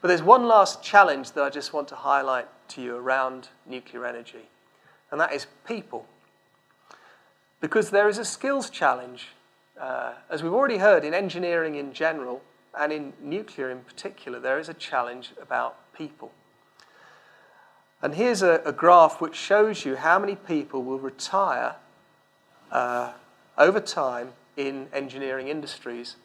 But there's one last challenge that I just want to highlight to you around nuclear energy, and that is people. Because there is a skills challenge, as we've already heard, in engineering in general, and in nuclear in particular, there is a challenge about people. And here's a graph which shows you how many people will retire over time in engineering industries.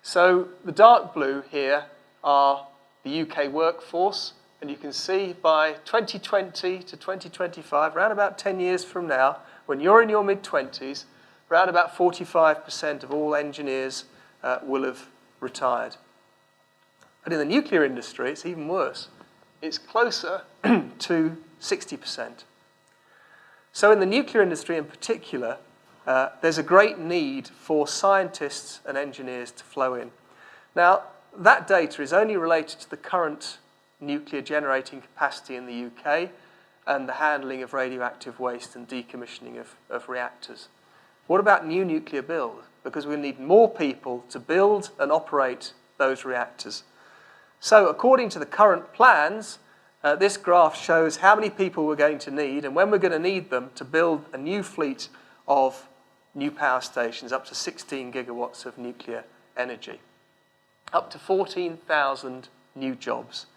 So the dark blue here are the UK workforce, and you can see by 2020 to 2025, around about 10 years from now, when you're in your mid-20s, around about 45% of all engineers will have retired. But in the nuclear industry, it's even worse. It's closer to 60%. So in the nuclear industry in particular, there's a great need for scientists and engineers to flow in. Now, that data is only related to the current nuclear generating capacity in the UK and the handling of radioactive waste and decommissioning of reactors. What about new nuclear build? Because we need more people to build and operate those reactors. So according to the current plans, this graph shows how many people we're going to need and when we're going to need them to build a new fleet of new power stations, up to 16 gigawatts of nuclear energy, up to 14,000 new jobs.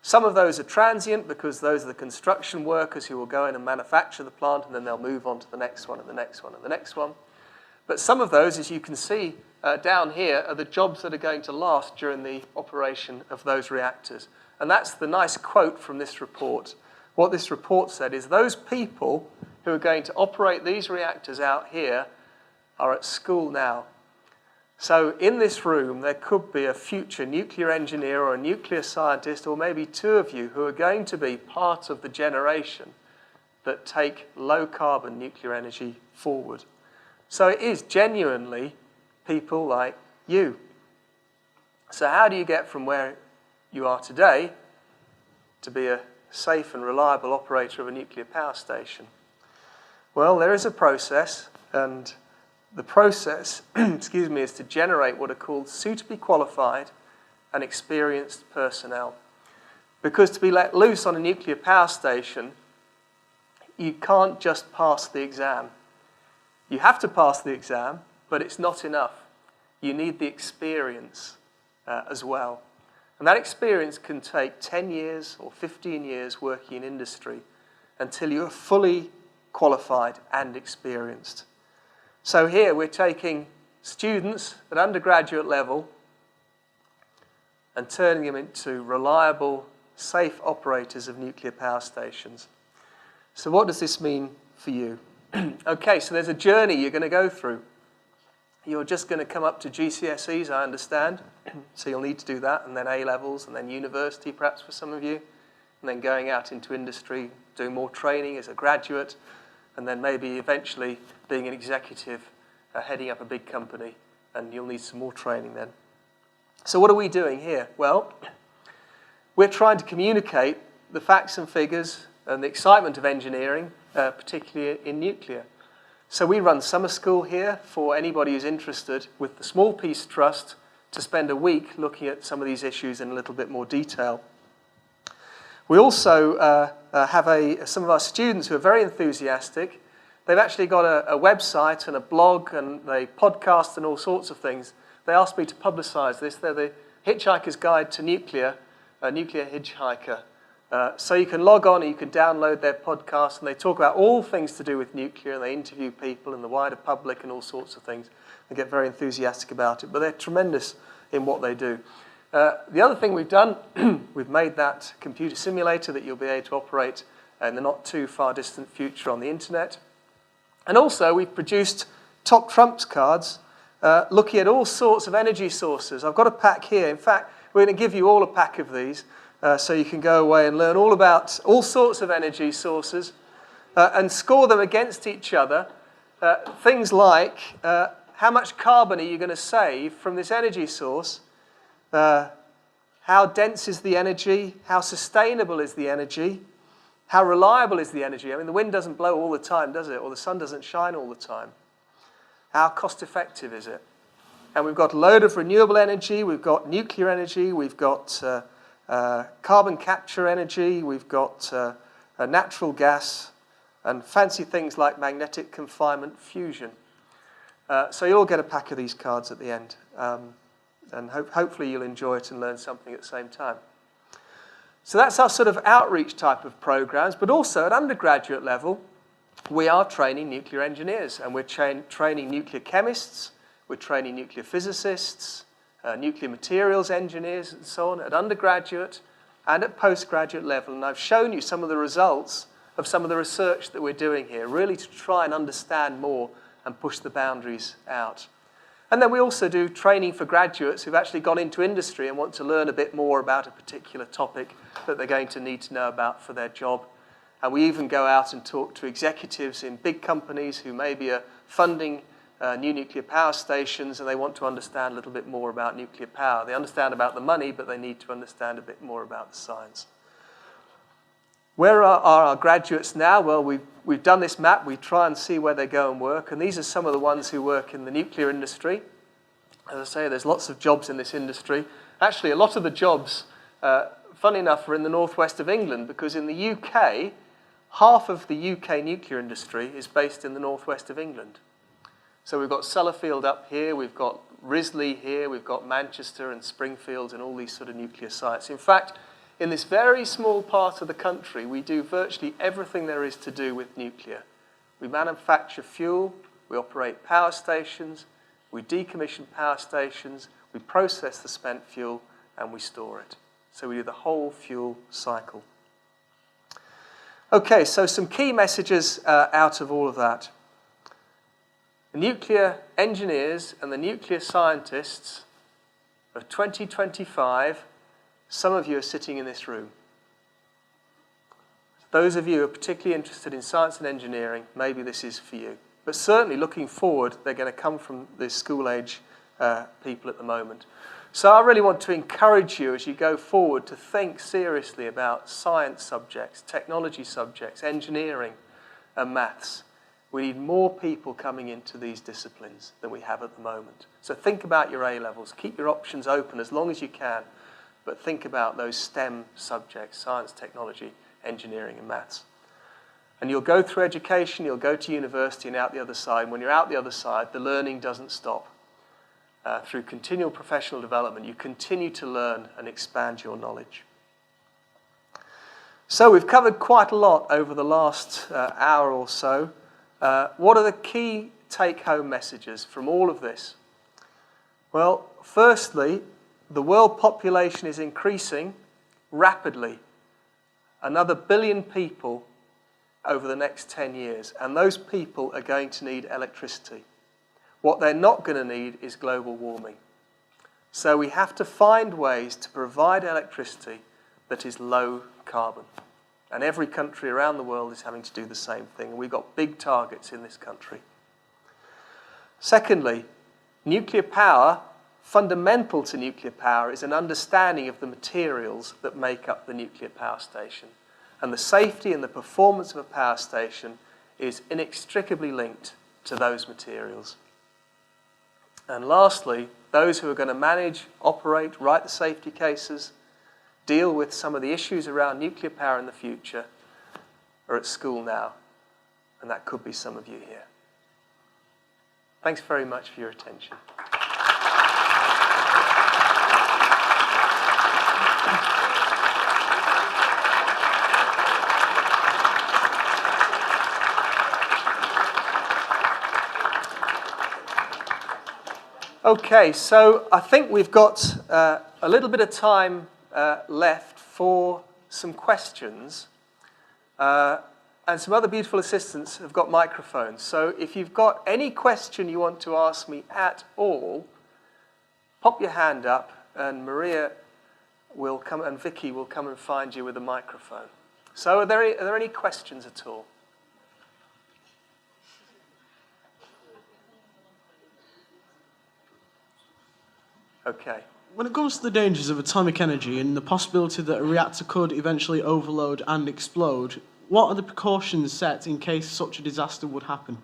Some of those are transient because those are the construction workers who will go in and manufacture the plant, and then they'll move on to the next one and the next one and the next one. But some of those, as you can see down here, are the jobs that are going to last during the operation of those reactors. And that's the nice quote from this report. What this report said is those people who are going to operate these reactors out here are at school now. So in this room, there could be a future nuclear engineer or a nuclear scientist, or maybe two of you, who are going to be part of the generation that take low-carbon nuclear energy forward. So it is genuinely people like you. So how do you get from where you are today to be a safe and reliable operator of a nuclear power station? Well, there is a process, and the process, excuse me, is to generate what are called suitably qualified and experienced personnel. Because to be let loose on a nuclear power station, you can't just pass the exam. You have to pass the exam, but it's not enough. You need the experience as well. And that experience can take 10 years or 15 years working in industry until you are fully qualified and experienced. So here we're taking students at undergraduate level and turning them into reliable, safe operators of nuclear power stations. So what does this mean for you? Okay, so there's a journey you're going to go through. You're just going to come up to GCSEs, I understand. So you'll need to do that, and then A-levels, and then university perhaps for some of you, and then going out into industry, doing more training as a graduate, and then maybe eventually being an executive, heading up a big company, and you'll need some more training then. So what are we doing here? Well, we're trying to communicate the facts and figures and the excitement of engineering, particularly in nuclear. So we run summer school here for anybody who's interested with the Small Peace Trust to spend a week looking at some of these issues in a little bit more detail. We also have some of our students who are very enthusiastic. They've actually got a website and a blog, and they podcast and all sorts of things. They asked me to publicize this. They're the Hitchhiker's Guide to Nuclear, a nuclear hitchhiker. So you can log on and you can download their podcast, and they talk about all things to do with nuclear, and they interview people in the wider public and all sorts of things. They get very enthusiastic about it, but they're tremendous in what they do. The other thing we've done, we've made that computer simulator that you'll be able to operate in the not too far distant future on the internet. And also we've produced top trumps cards looking at all sorts of energy sources. I've got a pack here. In fact, we're going to give you all a pack of these so you can go away and learn all about all sorts of energy sources and score them against each other. Things like how much carbon are you going to save from this energy source? How dense is the energy? How sustainable is the energy? How reliable is the energy? I mean, the wind doesn't blow all the time, does it? Or the sun doesn't shine all the time. How cost effective is it? And we've got a load of renewable energy, we've got nuclear energy, we've got carbon capture energy, we've got natural gas, and fancy things like magnetic confinement fusion. So you'll get a pack of these cards at the end, and hopefully you'll enjoy it and learn something at the same time. So that's our sort of outreach type of programs, but also at undergraduate level, we are training nuclear engineers, and we're training nuclear chemists, we're training nuclear physicists, nuclear materials engineers, and so on, at undergraduate and at postgraduate level. And I've shown you some of the results of some of the research that we're doing here, really to try and understand more and push the boundaries out. And then we also do training for graduates who've actually gone into industry and want to learn a bit more about a particular topic that they're going to need to know about for their job. And we even go out and talk to executives in big companies who maybe are funding new nuclear power stations, and they want to understand a little bit more about nuclear power. They understand about the money, but they need to understand a bit more about the science. Where are our graduates now? Well, we've done this map. We try and see where they go and work. And these are some of the ones who work in the nuclear industry. As I say, there's lots of jobs in this industry. Actually, a lot of the jobs, funny enough, are in the northwest of England, because in the UK, half of the UK nuclear industry is based in the northwest of England. So we've got Sellafield up here, we've got Risley here, we've got Manchester and Springfield and all these sort of nuclear sites. In fact, in this very small part of the country, we do virtually everything there is to do with nuclear. We manufacture fuel, we operate power stations, we decommission power stations, we process the spent fuel, and we store it. So we do the whole fuel cycle. Okay, so some key messages out of all of that. The nuclear engineers and the nuclear scientists of 2025, some of you are sitting in this room. Those of you who are particularly interested in science and engineering, maybe this is for you. But certainly looking forward, they're going to come from the school-age people at the moment. So I really want to encourage you as you go forward to think seriously about science subjects, technology subjects, engineering and maths. We need more people coming into these disciplines than we have at the moment. So think about your A-levels. Keep your options open as long as you can, but think about those STEM subjects, science, technology, engineering and maths. And you'll go through education, you'll go to university and out the other side. When you're out the other side, the learning doesn't stop. Through continual professional development, you continue to learn and expand your knowledge. So we've covered quite a lot over the last hour or so. What are the key take-home messages from all of this? Well, firstly, the world population is increasing rapidly. Another 1 billion people over the next 10 years, and those people are going to need electricity. What they're not going to need is global warming. So we have to find ways to provide electricity that is low carbon. And every country around the world is having to do the same thing. We've got big targets in this country. Secondly, nuclear power, fundamental to nuclear power, is an understanding of the materials that make up the nuclear power station. And the safety and the performance of a power station is inextricably linked to those materials. And lastly, those who are going to manage, operate, write the safety cases, deal with some of the issues around nuclear power in the future are at school now. And that could be some of you here. Thanks very much for your attention. Okay, so I think we've got a little bit of time left for some questions. And some other beautiful assistants have got microphones. So if you've got any question you want to ask me at all, pop your hand up and Maria will come and Vicky will come and find you with a microphone. So are there any questions at all? Okay. When it comes to the dangers of atomic energy and the possibility that a reactor could eventually overload and explode, what are the precautions set in case such a disaster would happen?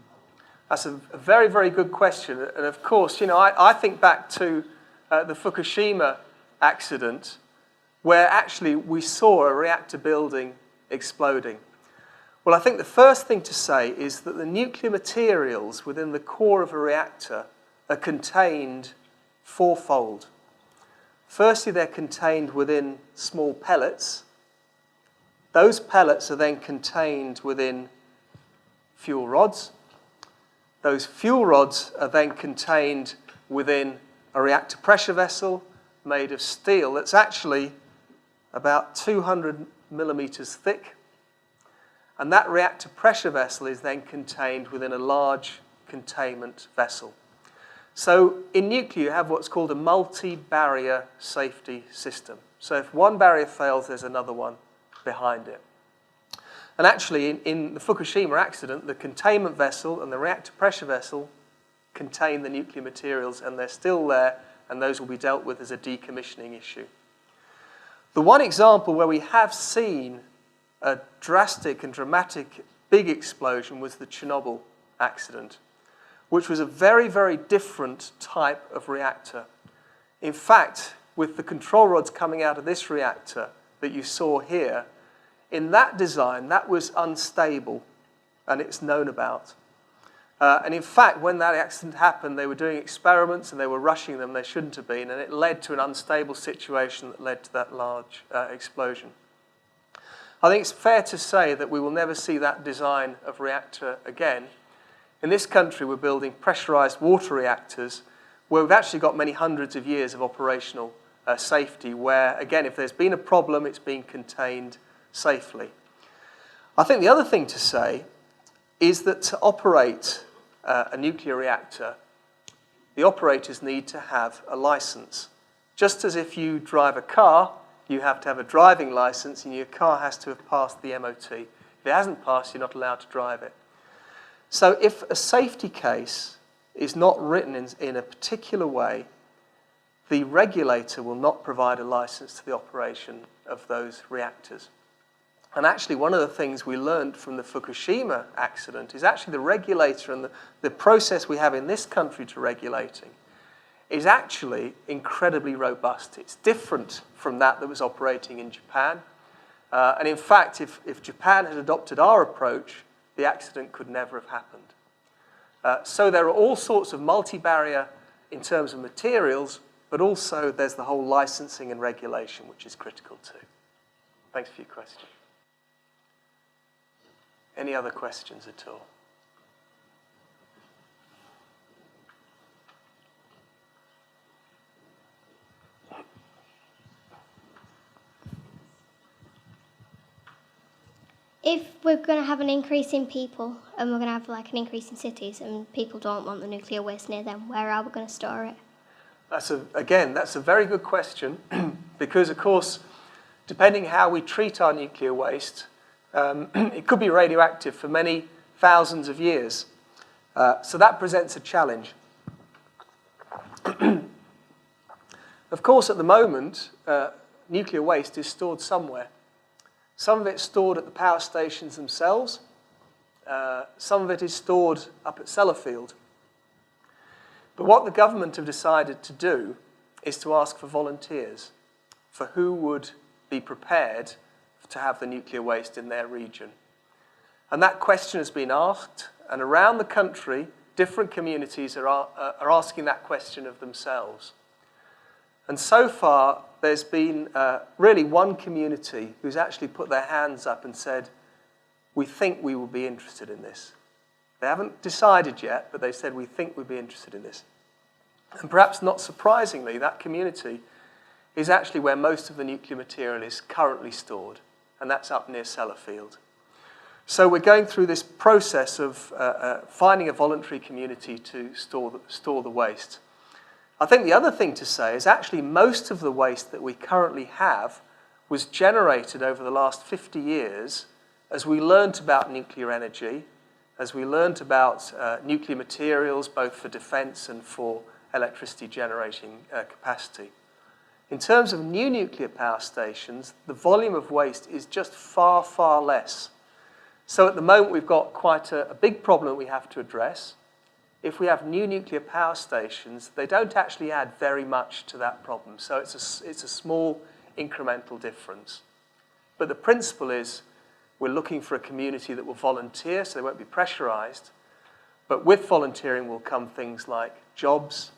That's a very, very good question. And of course, you know, I think back to the Fukushima accident, where actually we saw a reactor building exploding? Well, I think the first thing to say is that the nuclear materials within the core of a reactor are contained fourfold. Firstly, they're contained within small pellets. Those pellets are then contained within fuel rods. Those fuel rods are then contained within a reactor pressure vessel made of steel that's actually about 200 millimeters thick. And that reactor pressure vessel is then contained within a large containment vessel. So in nuclear, you have what's called a multi-barrier safety system. So if one barrier fails, there's another one behind it. And actually, in the Fukushima accident, the containment vessel and the reactor pressure vessel contain the nuclear materials, and they're still there, and those will be dealt with as a decommissioning issue. The one example where we have seen a drastic and dramatic big explosion was the Chernobyl accident, which was a very, very different type of reactor. In fact, with the control rods coming out of this reactor that you saw here, in that design, that was unstable, and it's known about. And in fact, when that accident happened, they were doing experiments and they were rushing them. They shouldn't have been, and it led to an unstable situation that led to that large explosion. I think it's fair to say that we will never see that design of reactor again. In this country, we're building pressurized water reactors where we've actually got many hundreds of years of operational safety, where, again, if there's been a problem, it's been contained safely. I think the other thing to say is that to operate a nuclear reactor, the operators need to have a license. Just as if you drive a car, you have to have a driving license, and your car has to have passed the MOT. If it hasn't passed, you're not allowed to drive it. So if a safety case is not written in a particular way, the regulator will not provide a license to the operation of those reactors. And actually, one of the things we learned from the Fukushima accident is actually the regulator and the process we have in this country to regulating is actually incredibly robust. It's different from that was operating in Japan. And in fact, if Japan had adopted our approach, the accident could never have happened. So there are all sorts of multi-barrier in terms of materials, but also there's the whole licensing and regulation, which is critical too. Thanks for your question. Any other questions at all? If we're going to have an increase in people and we're going to have like an increase in cities and people don't want the nuclear waste near them, where are we going to store it? That's a very good question because, of course, depending how we treat our nuclear waste, it could be radioactive for many thousands of years. So that presents a challenge. Of course, at the moment, nuclear waste is stored somewhere. Some of it's stored at the power stations themselves. Some of it is stored up at Sellafield. But what the government have decided to do is to ask for volunteers for who would be prepared to have the nuclear waste in their region. And that question has been asked, and around the country, different communities are asking that question of themselves. And so far, there's been really one community who's actually put their hands up and said, we think we will be interested in this. They haven't decided yet, but they said, we think we'd be interested in this. And perhaps not surprisingly, that community is actually where most of the nuclear material is currently stored, and that's up near Sellafield. So we're going through this process of finding a voluntary community to store the waste. I think the other thing to say is actually most of the waste that we currently have was generated over the last 50 years as we learnt about nuclear energy, as we learnt about nuclear materials, both for defense and for electricity generating capacity. In terms of new nuclear power stations, the volume of waste is just far, far less. So at the moment, we've got quite a big problem we have to address. If we have new nuclear power stations, they don't actually add very much to that problem. So it's a small incremental difference. But the principle is we're looking for a community that will volunteer, so they won't be pressurized. But with volunteering will come things like jobs,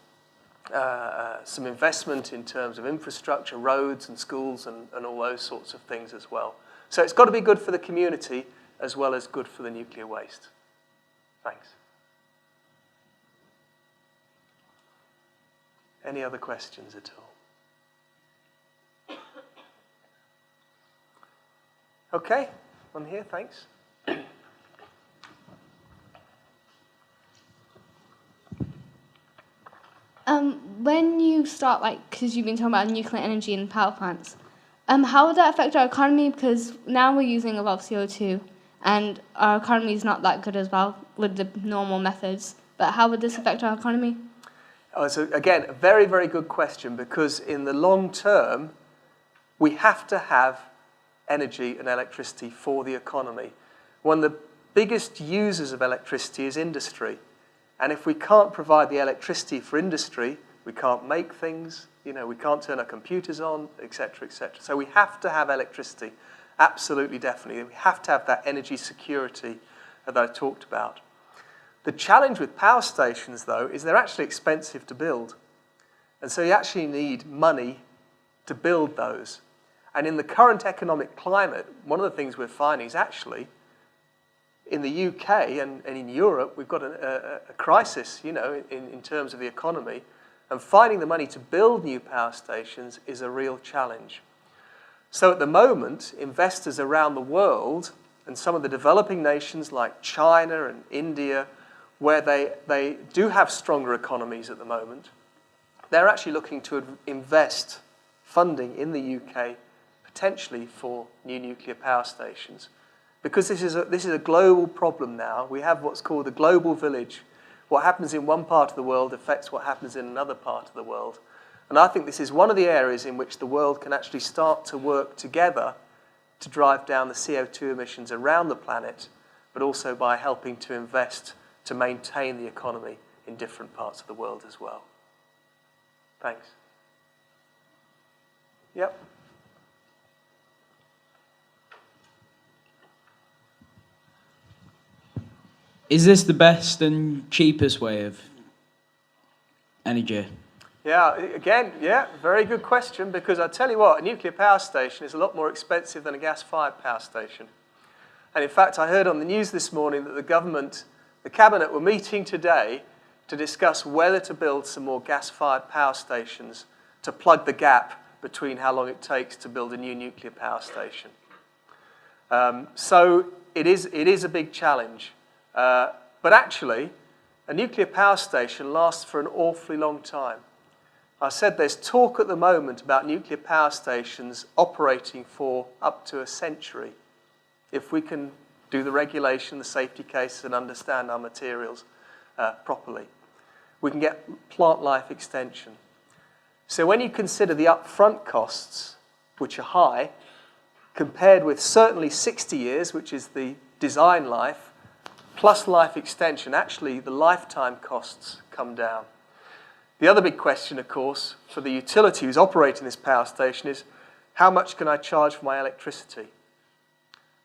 some investment in terms of infrastructure, roads and schools and all those sorts of things as well. So it's got to be good for the community as well as good for the nuclear waste. Thanks. Any other questions at all? Okay, one here, thanks. When you start, because you've been talking about nuclear energy and power plants, how would that affect our economy? Because now we're using a lot of CO2, and our economy is not that good as well with the normal methods. But how would this affect our economy? So again, a very, very good question, because in the long term, we have to have energy and electricity for the economy. One of the biggest users of electricity is industry. And if we can't provide the electricity for industry, we can't make things, we can't turn our computers on, etc., etc. So we have to have electricity, absolutely, definitely. We have to have that energy security that I talked about. The challenge with power stations, though, is they're actually expensive to build. And so you actually need money to build those. And in the current economic climate, one of the things we're finding is actually in the UK and in Europe, we've got a crisis, in terms of the economy. And finding the money to build new power stations is a real challenge. So at the moment, investors around the world, and some of the developing nations like China and India, where they do have stronger economies at the moment, they're actually looking to invest funding in the UK potentially for new nuclear power stations. Because this is a global problem now. We have what's called the global village. What happens in one part of the world affects what happens in another part of the world. And I think this is one of the areas in which the world can actually start to work together to drive down the CO2 emissions around the planet, but also by helping to invest to maintain the economy in different parts of the world as well. Thanks. Yep. Is this the best and cheapest way of energy? Yeah, again, very good question, because I tell you what, a nuclear power station is a lot more expensive than a gas-fired power station. And in fact, I heard on the news this morning that the Cabinet were meeting today to discuss whether to build some more gas-fired power stations to plug the gap between how long it takes to build a new nuclear power station. So it is a big challenge. But actually, a nuclear power station lasts for an awfully long time. I said there's talk at the moment about nuclear power stations operating for up to a century, if we can do the regulation, the safety cases, and understand our materials properly. We can get plant life extension. So when you consider the upfront costs, which are high, compared with certainly 60 years, which is the design life, plus life extension, actually the lifetime costs come down. The other big question, of course, for the utility who's operating this power station is, how much can I charge for my electricity?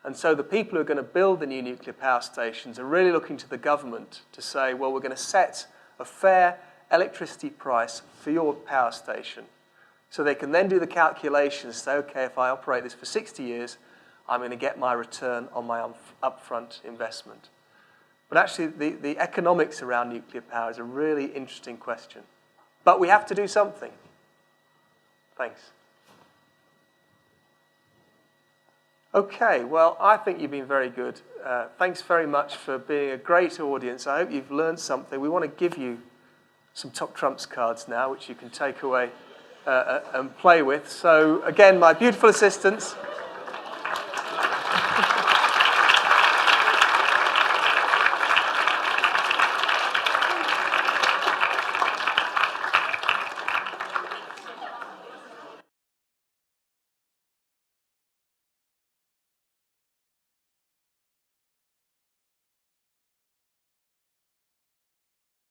And so the people who are going to build the new nuclear power stations are really looking to the government to say, well, we're going to set a fair electricity price for your power station. So they can then do the calculations, say, okay, if I operate this for 60 years, I'm going to get my return on my upfront investment. But actually, the economics around nuclear power is a really interesting question. But we have to do something. Thanks. Okay, well, I think you've been very good. Thanks very much for being a great audience. I hope you've learned something. We want to give you some top trumps cards now, which you can take away and play with. So, again, my beautiful assistants.